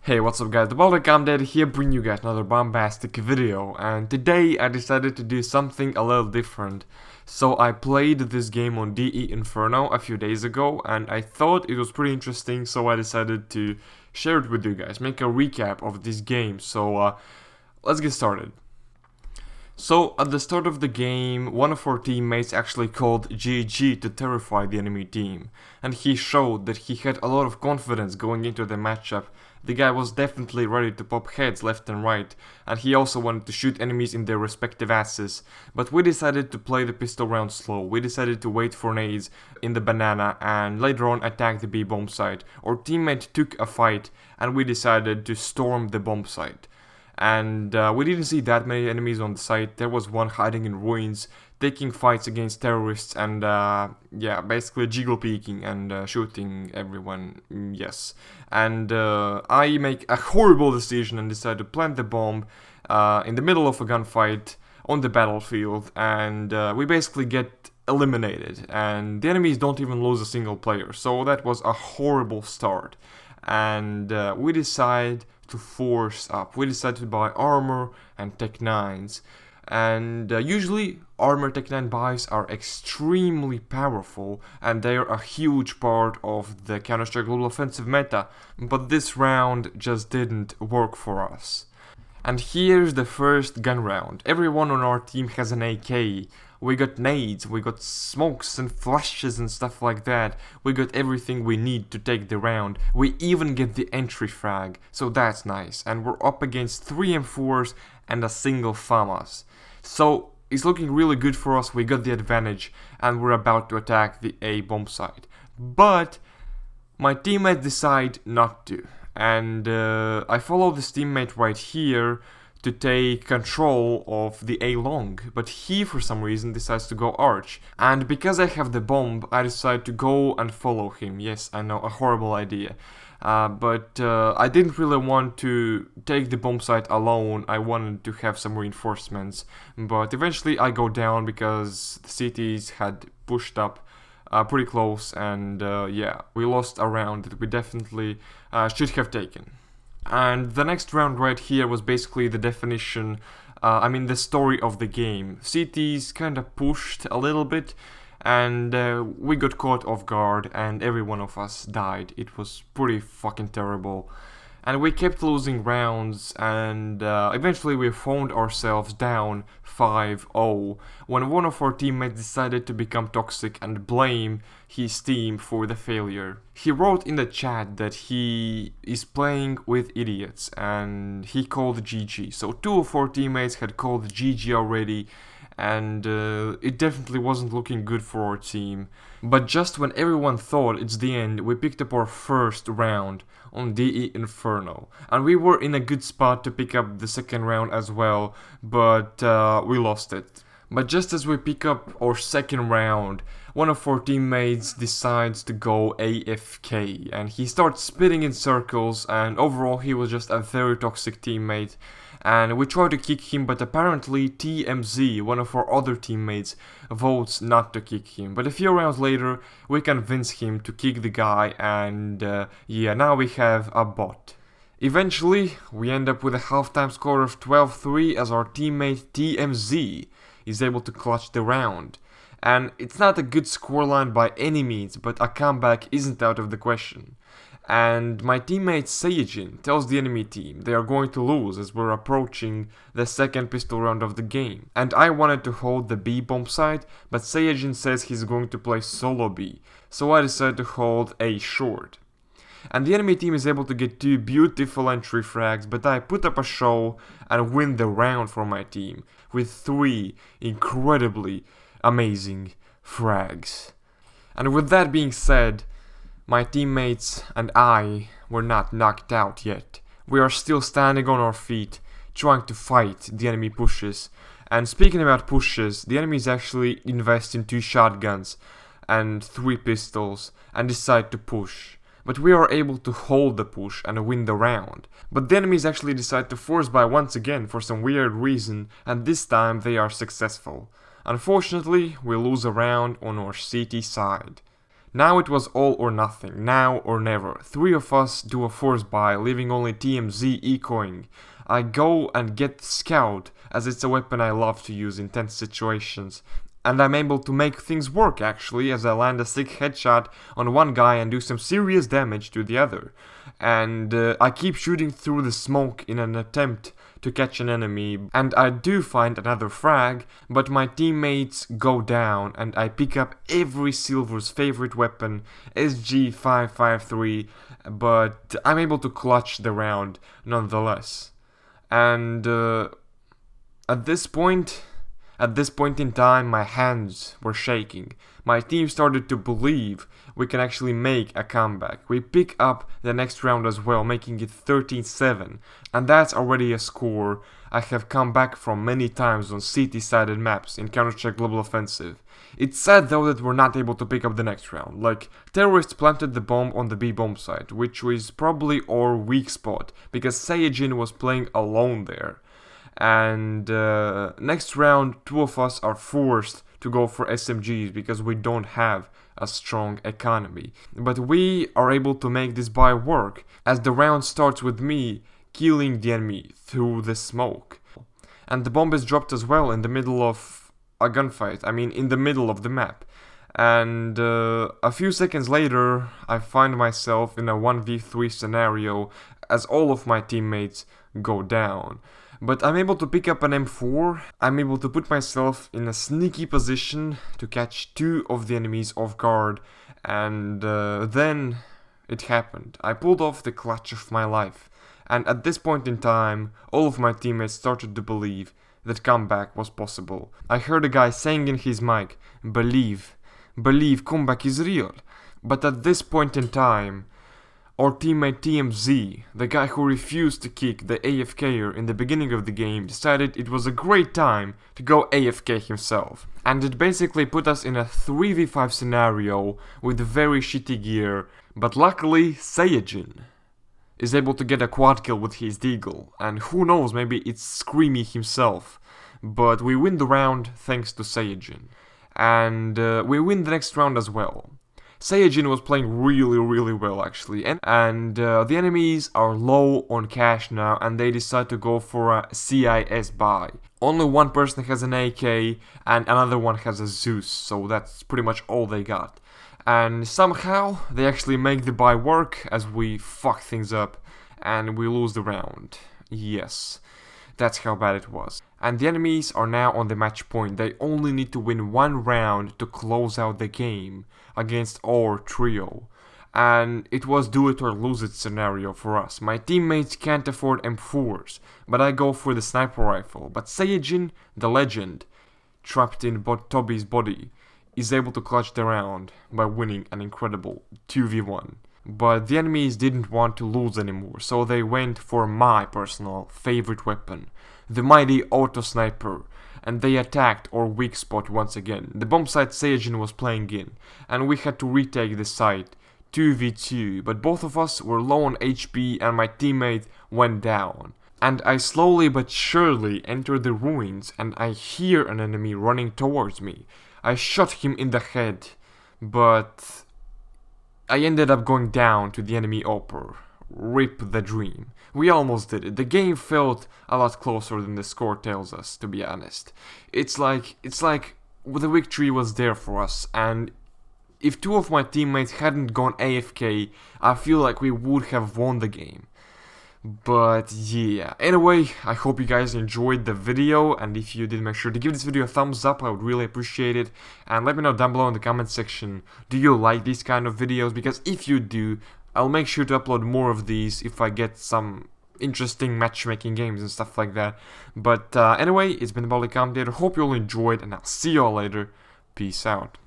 Hey, what's up guys, the Baltic I'm Dead here bringing you guys another bombastic video, and today I decided to do something a little different. So I played this game on DE Inferno a few days ago and I thought it was pretty interesting, so I decided to share it with you guys, make a recap of this game. So let's get started. So at the start of the game, one of our teammates actually called GG to terrify the enemy team, and he showed that he had a lot of confidence going into the matchup. The guy was definitely ready to pop heads left and right, and he also wanted to shoot enemies in their respective asses, but we decided to play the pistol round slow. We decided to wait for nades in the banana and later on attack the B bomb site. Our teammate took a fight and we decided to storm the bomb site. And we didn't see that many enemies on the site. There was one hiding in ruins, taking fights against terrorists and yeah, basically jiggle peeking and shooting everyone, yes. And I make a horrible decision and decide to plant the bomb in the middle of a gunfight on the battlefield, and we basically get eliminated and the enemies don't even lose a single player. So that was a horrible start, and we decide to force up. We decided to buy armor and Tech 9s, and usually armor Tech 9 buys are extremely powerful and they are a huge part of the Counter-Strike Global Offensive meta, but this round just didn't work for us. And here's the first gun round. Everyone on our team has an AK. We got nades, we got smokes and flashes and stuff like that. We got everything we need to take the round. We even get the entry frag, so that's nice. And we're up against 3 M4s and a single FAMAS. So it's looking really good for us. We got the advantage and we're about to attack the A bomb site. But my teammate decide not to. And I follow this teammate right here to take control of the A long, but he for some reason decides to go arch, and because I have the bomb I decide to go and follow him. Yes, I know, a horrible idea, but I didn't really want to take the bomb site alone. I wanted to have some reinforcements, but eventually I go down because the cities had pushed up pretty close, and yeah, we lost a round that we definitely should have taken. And the next round right here was basically the definition, the story of the game. Cities kind of pushed a little bit, and we got caught off guard, and every one of us died. It was pretty fucking terrible. And we kept losing rounds, and eventually we found ourselves down 5-0 when one of our teammates decided to become toxic and blame his team for the failure. He wrote in the chat that he is playing with idiots and he called GG. So 2 of our teammates had called GG already, and it definitely wasn't looking good for our team. But just when everyone thought it's the end, we picked up our first round on DE Inferno, and we were in a good spot to pick up the second round as well, but we lost it. But just as we pick up our second round, one of our teammates decides to go AFK, and he starts spinning in circles, and overall he was just a very toxic teammate. And we try to kick him, but apparently TMZ, one of our other teammates, votes not to kick him. But a few rounds later, we convince him to kick the guy, and yeah, now we have a bot. Eventually, we end up with a halftime score of 12-3 as our teammate TMZ is able to clutch the round. And it's not a good scoreline by any means, but a comeback isn't out of the question. And my teammate Saiyajin tells the enemy team they are going to lose as we're approaching the second pistol round of the game. And I wanted to hold the B bomb site, but Saiyajin says he's going to play solo B, so I decided to hold A short. And the enemy team is able to get 2 beautiful entry frags, but I put up a show and win the round for my team with 3 incredibly amazing frags. And with that being said, my teammates and I were not knocked out yet. We are still standing on our feet, trying to fight the enemy pushes. And speaking about pushes, the enemies actually invest in 2 shotguns and 3 pistols and decide to push. But we are able to hold the push and win the round. But the enemies actually decide to force buy once again for some weird reason, and this time they are successful. Unfortunately, we lose a round on our CT side. Now it was all or nothing, now or never. 3 of us do a force buy, leaving only TMZ echoing. I go and get Scout, as it's a weapon I love to use in tense situations. And I'm able to make things work actually, as I land a sick headshot on one guy and do some serious damage to the other. And I keep shooting through the smoke in an attempt to catch an enemy, and I do find another frag, but my teammates go down and I pick up every Silver's favorite weapon, SG553, but I'm able to clutch the round nonetheless. And at this point in time, my hands were shaking. My team started to believe we can actually make a comeback. We pick up the next round as well, making it 13-7. And that's already a score I have come back from many times on city-sided maps in Counter-Strike Global Offensive. It's sad though that we're not able to pick up the next round. Like, terrorists planted the bomb on the B bomb site, which was probably our weak spot, because Saiyajin was playing alone there. And next round, 2 of us are forced to go for SMGs because we don't have a strong economy. But we are able to make this buy work, as the round starts with me killing the enemy through the smoke. And the bomb is dropped as well in the middle of a gunfight, I mean in the middle of the map. And a few seconds later, I find myself in a 1v3 scenario as all of my teammates go down. But I'm able to pick up an M4, I'm able to put myself in a sneaky position to catch 2 of the enemies off guard, and then it happened. I pulled off the clutch of my life, and at this point in time, all of my teammates started to believe that comeback was possible. I heard a guy saying in his mic, believe, comeback is real. But at this point in time, our teammate TMZ, the guy who refused to kick the AFKer in the beginning of the game, decided it was a great time to go AFK himself. And it basically put us in a 3v5 scenario with very shitty gear. But luckily, Saiyajin is able to get a quad kill with his deagle. And who knows, maybe it's Screamy himself. But we win the round thanks to Saiyajin. And we win the next round as well. Saiyajin was playing really well actually, and the enemies are low on cash now and they decide to go for a CIS buy. Only one person has an AK and another one has a Zeus, so that's pretty much all they got. And somehow they actually make the buy work as we fuck things up and we lose the round. Yes, that's how bad it was. And the enemies are now on the match point. They only need to win 1 round to close out the game against our trio. And it was do it or lose it scenario for us. My teammates can't afford M4s, but I go for the sniper rifle. But Saiyajin, the legend, trapped in Toby's body, is able to clutch the round by winning an incredible 2v1. But the enemies didn't want to lose anymore, so they went for my personal favorite weapon, the mighty auto sniper, and they attacked our weak spot once again. The bomb site Saiyajin was playing in, and we had to retake the site 2v2, but both of us were low on HP and my teammate went down. And I slowly but surely enter the ruins and I hear an enemy running towards me. I shot him in the head, but I ended up going down to the enemy upper. Rip the dream. We almost did it. The game felt a lot closer than the score tells us, to be honest. It's like the victory was there for us, and if 2 of my teammates hadn't gone AFK, I feel like we would have won the game. But yeah, anyway, I hope you guys enjoyed the video, and if you did, make sure to give this video a thumbs up, I would really appreciate it. And let me know down below in the comment section, do you like these kind of videos? Because if you do, I'll make sure to upload more of these if I get some interesting matchmaking games and stuff like that. But anyway, it's been the commentator, hope you all enjoyed, and I'll see you all later. Peace out.